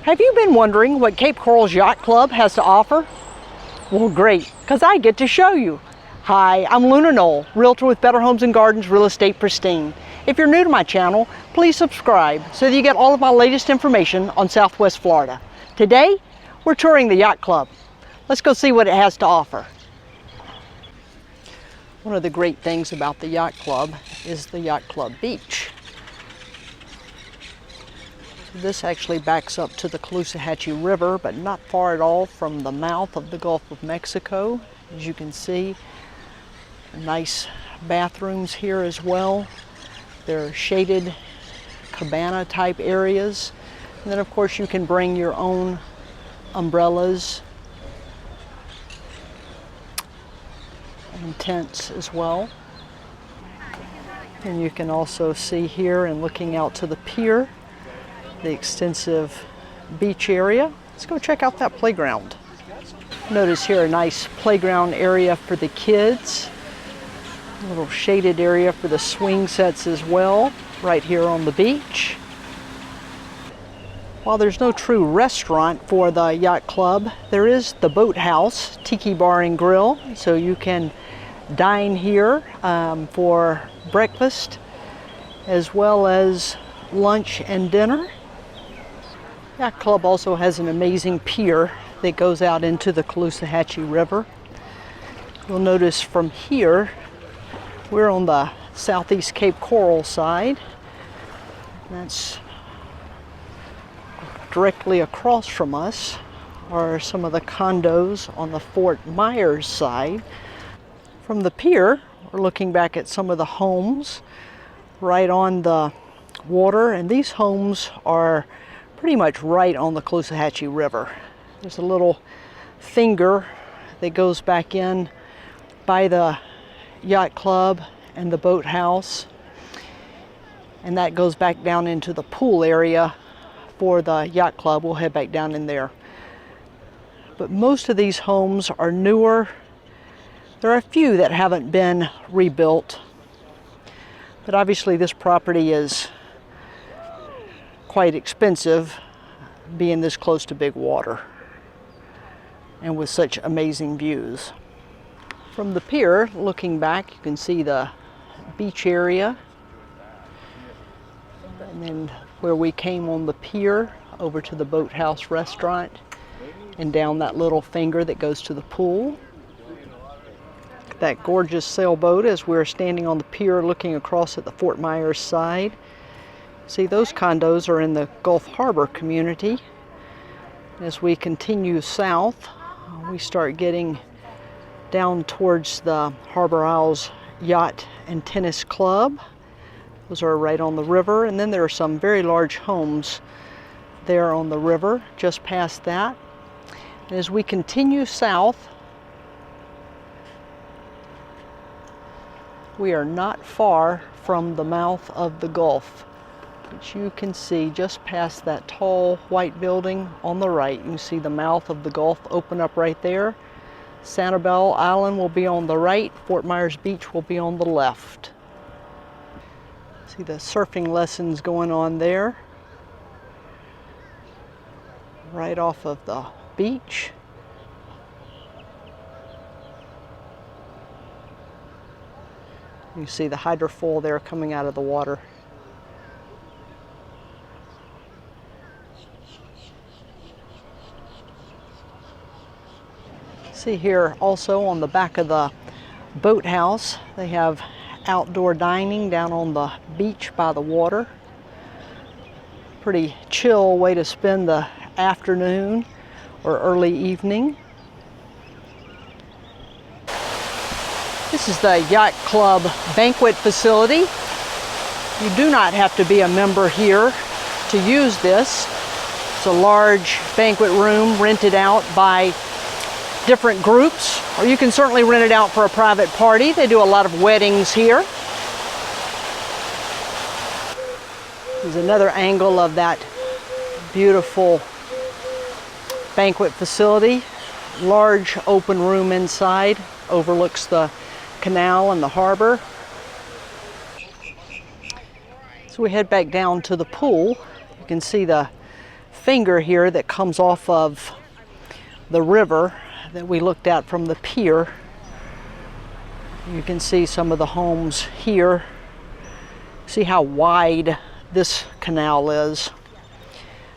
Have you been wondering what Cape Coral's Yacht Club has to offer? Well, great, because I get to show you. Hi, I'm Luna Knoll, Realtor with Better Homes and Gardens Real Estate Pristine. If you're new to my channel, please subscribe so that you get all of my latest information on Southwest Florida. Today, we're touring the Yacht Club. Let's go see what it has to offer. One of the great things about the Yacht Club is the Yacht Club beach. This actually backs up to the Caloosahatchee River, but not far at all from the mouth of the Gulf of Mexico. As you can see, nice bathrooms here as well. There are shaded cabana type areas. And then of course you can bring your own umbrellas and tents as well. And you can also see here, and looking out to the pier, the extensive beach area. Let's go check out that playground. Notice here a nice playground area for the kids. A little shaded area for the swing sets as well, right here on the beach. While there's no true restaurant for the Yacht Club, there is the Boathouse Tiki Bar and Grill, so you can dine here for breakfast as well as lunch and dinner. Yacht Club also has an amazing pier that goes out into the Caloosahatchee River. You'll notice from here, we're on the southeast Cape Coral side. That's directly across from us are some of the condos on the Fort Myers side. From the pier, we're looking back at some of the homes right on the water, and these homes are pretty much right on the Caloosahatchee River. There's a little finger that goes back in by the Yacht Club and the Boathouse, and that goes back down into the pool area for the Yacht Club. We'll head back down in there. But most of these homes are newer. There are a few that haven't been rebuilt, but obviously this property is quite expensive, being this close to big water and with such amazing views. From the pier, looking back, you can see the beach area, and then where we came on the pier over to the Boathouse restaurant, and down that little finger that goes to the pool. That gorgeous sailboat as we're standing on the pier looking across at the Fort Myers side. See, those condos are in the Gulf Harbor community. As we continue south, we start getting down towards the Harbor Isles Yacht and Tennis Club. Those are right on the river, and then there are some very large homes there on the river just past that. And as we continue south, we are not far from the mouth of the Gulf, which you can see just past that tall white building on the right. You can see the mouth of the Gulf open up right there. Sanibel Island will be on the right. Fort Myers Beach will be on the left. See the surfing lessons going on there, right off of the beach. You see the hydrofoil there coming out of the water. See here also on the back of the Boathouse, they have outdoor dining down on the beach by the water. Pretty chill way to spend the afternoon or early evening. This is the Yacht Club banquet facility. You do not have to be a member here to use this. It's a large banquet room rented out by different groups, or you can certainly rent it out for a private party. They do a lot of weddings here. There's another angle of that beautiful banquet facility. Large open room inside, overlooks the canal and the harbor. So we head back down to the pool. You can see the finger here that comes off of the river that we looked at from the pier. You can see some of the homes here. See how wide this canal is.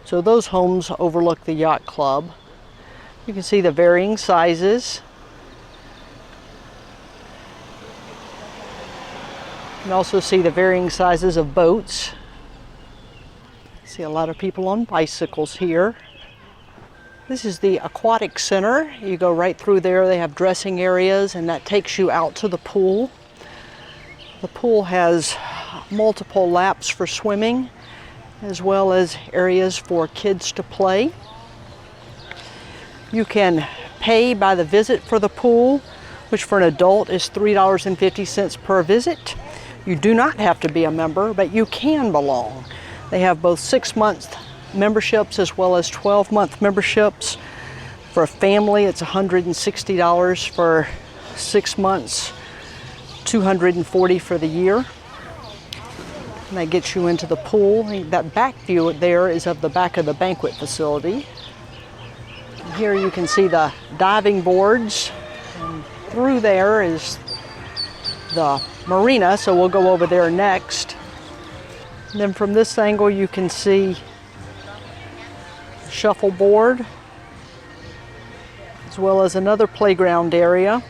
So those homes overlook the Yacht Club. You can see the varying sizes. You can also see the varying sizes of boats. See a lot of people on bicycles here. This is the Aquatic Center. You go right through there. They have dressing areas, and that takes you out to the pool. The pool has multiple laps for swimming, as well as areas for kids to play. You can pay by the visit for the pool, which for an adult is $3.50 per visit. You do not have to be a member, but you can belong. They have both 6-month memberships as well as 12-month memberships. For a family, it's $160 for 6 months, $240 for the year. And that gets you into the pool. That back view there is of the back of the banquet facility. And here you can see the diving boards. And through there is the Marina, so we'll go over there next. And then from this angle you can see shuffleboard, as well as another playground area.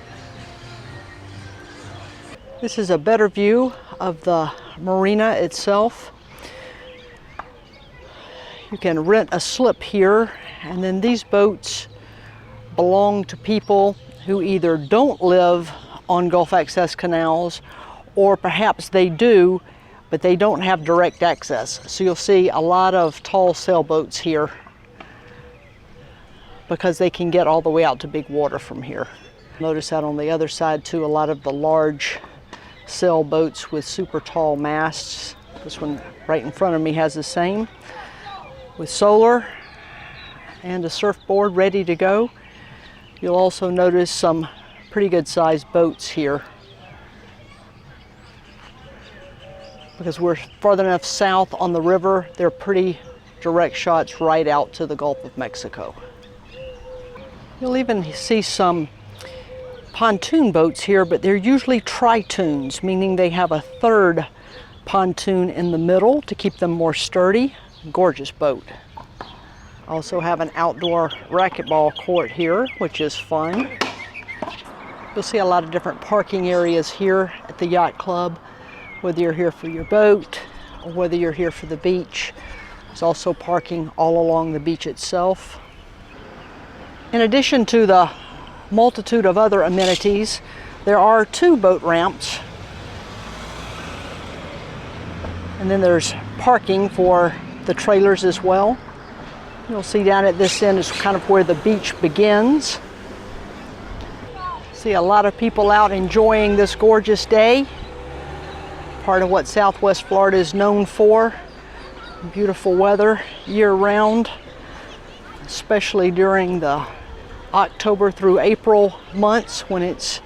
This is a better view of the marina itself. You can rent a slip here, and then these boats belong to people who either don't live on Gulf access canals, or perhaps they do, but they don't have direct access. So you'll see a lot of tall sailboats here because they can get all the way out to big water from here. Notice that on the other side too, a lot of the large sailboats with super tall masts. This one right in front of me has the same, with solar and a surfboard ready to go. You'll also notice some pretty good sized boats here, because we're farther enough south on the river. They're pretty direct shots right out to the Gulf of Mexico. You'll even see some pontoon boats here, but they're usually tritoons, meaning they have a third pontoon in the middle to keep them more sturdy. Gorgeous boat. Also have an outdoor racquetball court here, which is fun. You'll see a lot of different parking areas here at the Yacht Club, whether you're here for your boat or whether you're here for the beach. There's also parking all along the beach itself. In addition to the multitude of other amenities, there are 2 boat ramps, and then there's parking for the trailers as well. You'll see down at this end is kind of where the beach begins. See a lot of people out enjoying this gorgeous day. Part of what Southwest Florida is known for. Beautiful weather year-round, especially during the October through April months when it's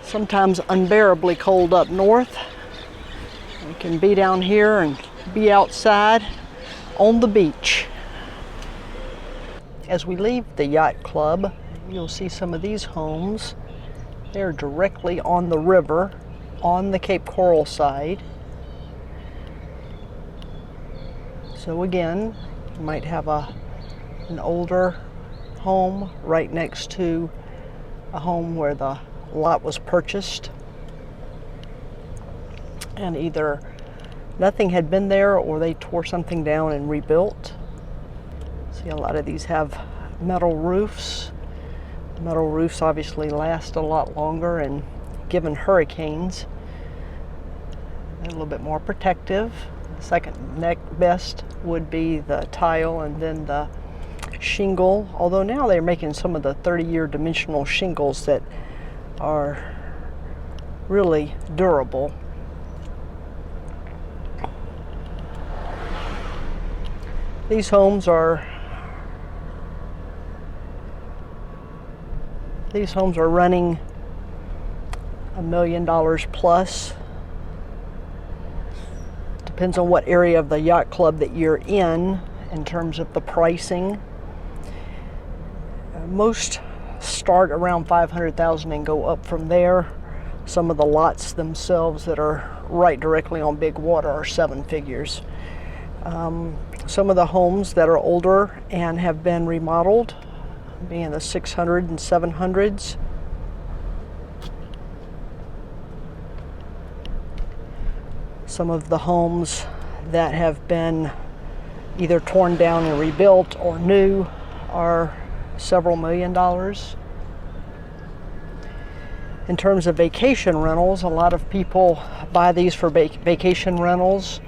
sometimes unbearably cold up north. You can be down here and be outside on the beach. As we leave the Yacht Club, you'll see some of these homes. They're directly on the river on the Cape Coral side. So again, you might have an older home right next to a home where the lot was purchased, and either nothing had been there or they tore something down and rebuilt. See, a lot of these have metal roofs. Metal roofs obviously last a lot longer, and given hurricanes, they're a little bit more protective. The second best would be the tile and then the shingle, although now they're making some of the 30-year dimensional shingles that are really durable. These homes are running $1 million plus. Depends on what area of the Yacht Club that you're in in terms of the pricing. Most start around $500,000 and go up from there. Some of the lots themselves that are right directly on big water are seven figures. Some of the homes that are older and have been remodeled, being the 600 and 700s. Some of the homes that have been either torn down and rebuilt or new are several $1,000,000. In terms of vacation rentals, a lot of people buy these for vacation rentals.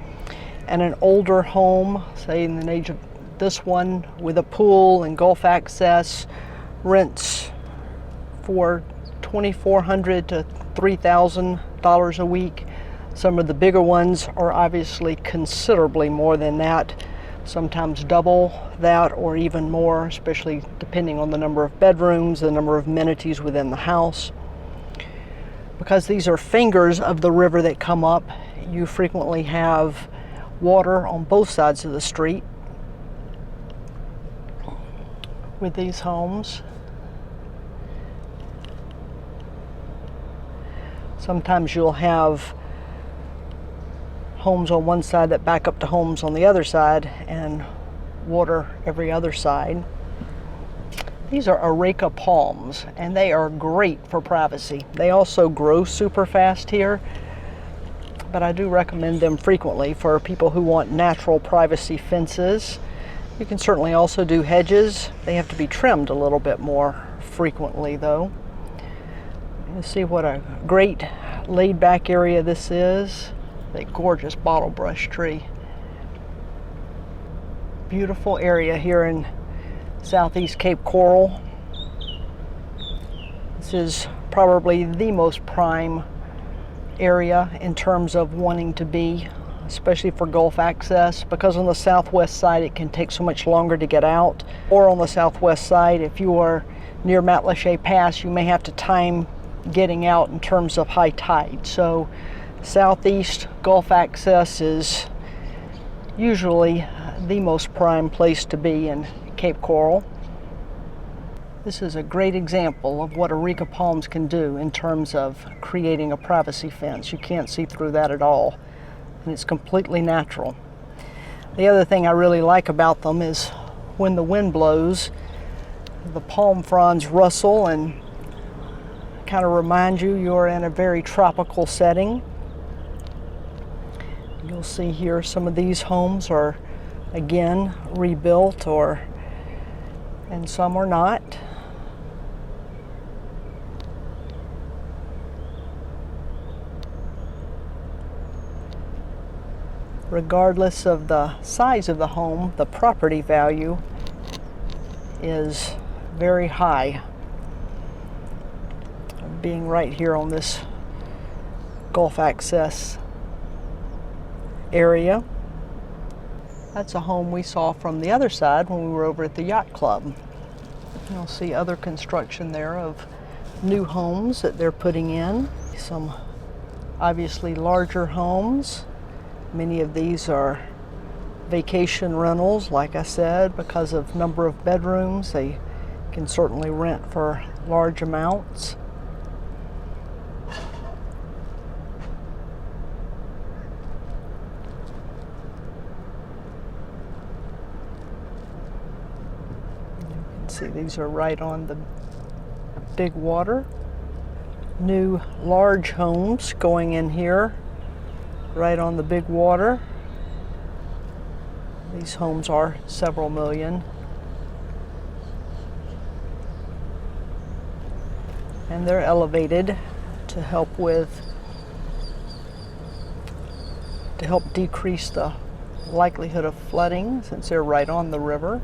And an older home, say in the age of this one, with a pool and Gulf access, rents for $2,400 to $3,000 a week. Some of the bigger ones are obviously considerably more than that, sometimes double that or even more, especially depending on the number of bedrooms, the number of amenities within the house. Because these are fingers of the river that come up, you frequently have water on both sides of the street with these homes. Sometimes you'll have homes on one side that back up to homes on the other side and water every other side. These are areca palms and they are great for privacy. They also grow super fast here, but I do recommend them frequently for people who want natural privacy fences. You can certainly also do hedges. They have to be trimmed a little bit more frequently though. You see what a great laid back area this is. A gorgeous bottle brush tree. Beautiful area here in southeast Cape Coral. This is probably the most prime area in terms of wanting to be, especially for Gulf access, because on the southwest side it can take so much longer to get out, or on the southwest side if you are near Matlacha Pass you may have to time getting out in terms of high tide. So southeast Gulf access is usually the most prime place to be in Cape Coral. This is a great example of what areca palms can do in terms of creating a privacy fence. You can't see through that at all, and it's completely natural. The other thing I really like about them is when the wind blows, the palm fronds rustle and kind of remind you you're in a very tropical setting. You'll see here some of these homes are again rebuilt, and some are not. Regardless of the size of the home, the property value is very high. Being right here on this Gulf access area. That's a home we saw from the other side when we were over at the Yacht Club. You'll see other construction there of new homes that they're putting in. Some obviously larger homes. Many of these are vacation rentals, like I said, because of number of bedrooms. They can certainly rent for large amounts. See, these are right on the big water. New large homes going in here, right on the big water. These homes are several million. And they're elevated to help decrease the likelihood of flooding since they're right on the river.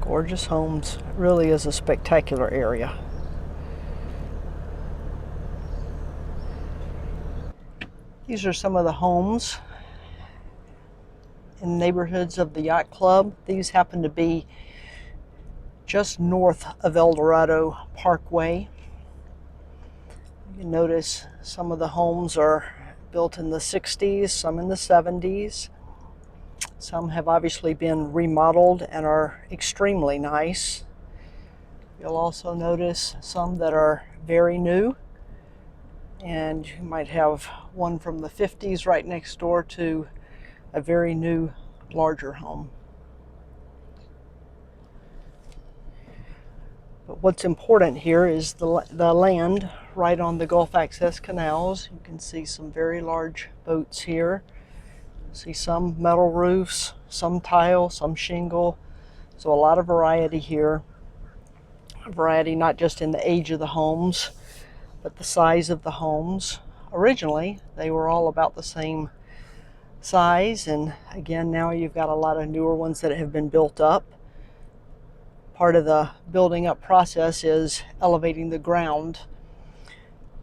Gorgeous homes. Really is a spectacular area. These are some of the homes in neighborhoods of the Yacht Club. These happen to be just north of El Dorado Parkway. You can notice some of the homes are built in the 60s, some in the 70s. Some have obviously been remodeled and are extremely nice. You'll also notice some that are very new, and you might have one from the 50s right next door to a very new, larger home. But what's important here is the land right on the Gulf access canals. You can see some very large boats here. See some metal roofs, some tile, some shingle. So a lot of variety here. Variety not just in the age of the homes, but the size of the homes. Originally, they were all about the same size, and again, now you've got a lot of newer ones that have been built up. Part of the building up process is elevating the ground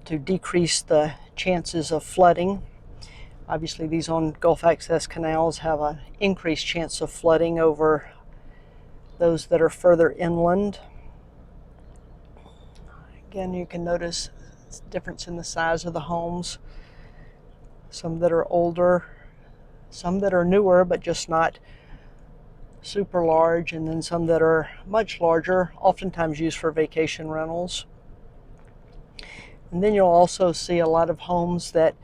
to decrease the chances of flooding. Obviously, these on Gulf access canals have an increased chance of flooding over those that are further inland. Again, you can notice difference in the size of the homes. Some that are older, some that are newer but just not super large, and then some that are much larger, oftentimes used for vacation rentals. And then you'll also see a lot of homes that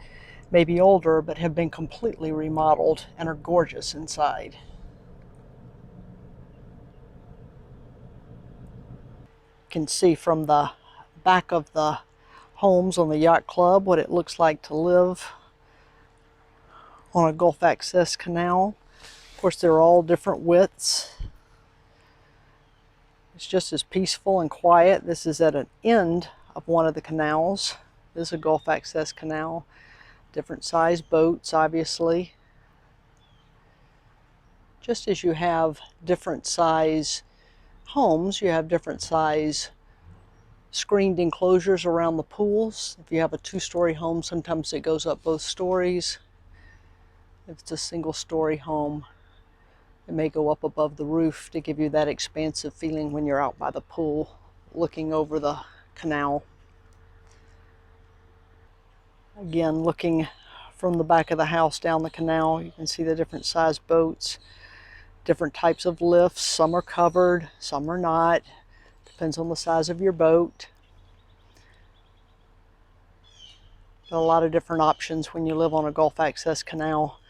may be older but have been completely remodeled and are gorgeous inside. You can see from the back of the homes on the Yacht Club what it looks like to live on a Gulf access canal. Of course, they're all different widths. It's just as peaceful and quiet. This is at an end of one of the canals. This is a Gulf access canal. Different size boats, obviously. Just as you have different size homes, you have different size screened enclosures around the pools. If you have a 2-story home, sometimes it goes up both stories. If it's a single-story home, it may go up above the roof to give you that expansive feeling when you're out by the pool looking over the canal. Again, looking from the back of the house down the canal, you can see the different size boats, different types of lifts. Some are covered, some are not. Depends on the size of your boat. There are a lot of different options when you live on a Gulf access canal.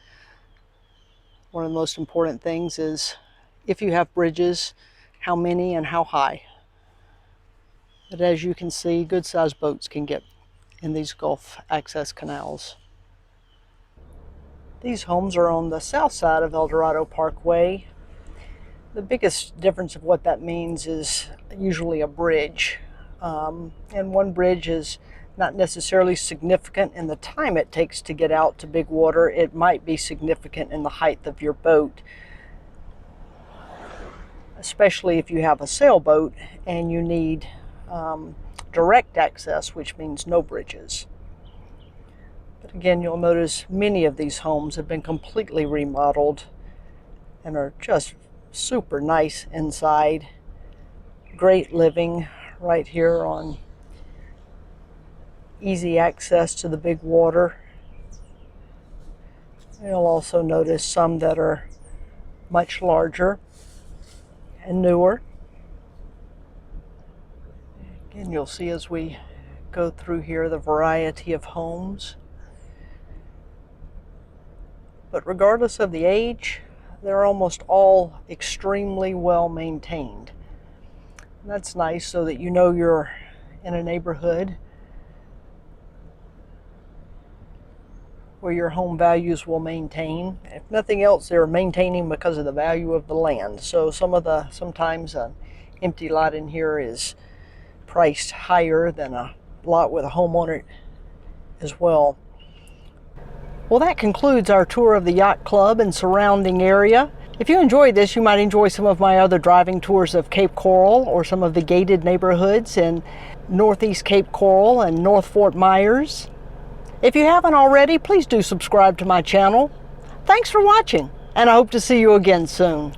One of the most important things is, if you have bridges, how many and how high. But as you can see, good sized boats can get in these Gulf access canals. These homes are on the south side of El Dorado Parkway. The biggest difference of what that means is usually a bridge. And one bridge is not necessarily significant in the time it takes to get out to big water. It might be significant in the height of your boat, especially if you have a sailboat and you need direct access, which means no bridges. But again, you'll notice many of these homes have been completely remodeled and are just super nice inside. Great living right here on easy access to the big water. You'll also notice some that are much larger and newer. Again, you'll see as we go through here the variety of homes. But regardless of the age, they're almost all extremely well maintained. And that's nice, so that you know you're in a neighborhood where your home values will maintain. If nothing else, they're maintaining because of the value of the land. So sometimes an empty lot in here is priced higher than a lot with a home on it as well. Well, that concludes our tour of the Yacht Club and surrounding area. If you enjoyed this, you might enjoy some of my other driving tours of Cape Coral or some of the gated neighborhoods in Northeast Cape Coral and North Fort Myers. If you haven't already, please do subscribe to my channel. Thanks for watching, and I hope to see you again soon.